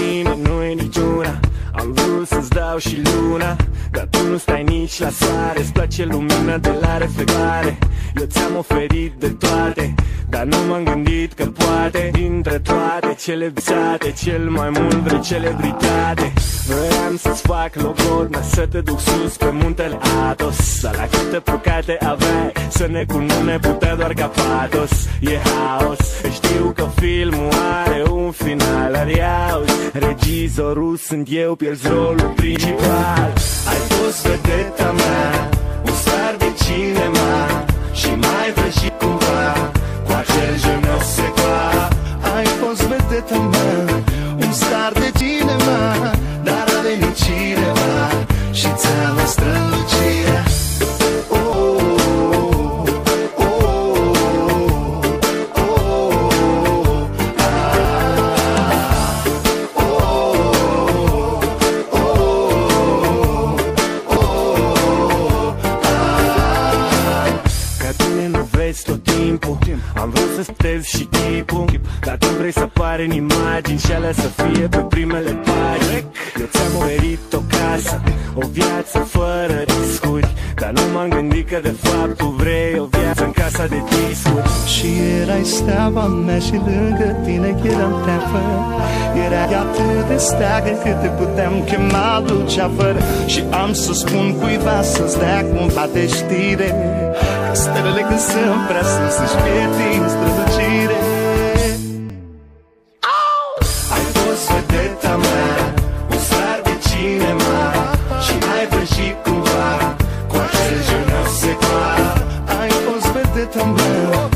mine nu-i niciuna. Am vrut să-ți dau și luna, dar tu nu stai nici la soare. Îți place lumina de la reflectare. Eu ți-am oferit de toate, dar nu m-am gândit că poate dintre toate cele visate, cel mai mult vrei celebritate. Vroiam să-ți fac logodnă, să te duc sus pe muntele Athos, dar la câte păcate aveai, să ne cunune putea doar ca patos. E haos, știu că filmul are un final, dar iauzi, regizorul sunt eu, pierzi rolul principal. Ai fost vedeta mea, un star de cinema, și mai vrei și cumva cu acel je ne sais quoi. Ai fost vedeta mea, un star de cinema, dar a venit cineva și ți-a luat strălucirea. Tot timpul am vrut să stezi și tipul, dar tu vrei să apare în imagini și alea să fie pe primele pagini. Eu ți-am oferit o casă, o viață fără riscuri, dar nu m-am gândit că de fapt tu vrei o viață în casa de discuri. Și erai steaua mea și lângă tine eram teafă. Erai atât de steagă cât te puteam chema luceafără. Și am să spun cuiva să-ți dea cumva de știre că stelele când sunt prea sus își pierd strălucire. Ai fost vedeta mea, un star de cinema, și mai vrei și cumva cu acel je ne sais quoi. Ai fost vedeta mea,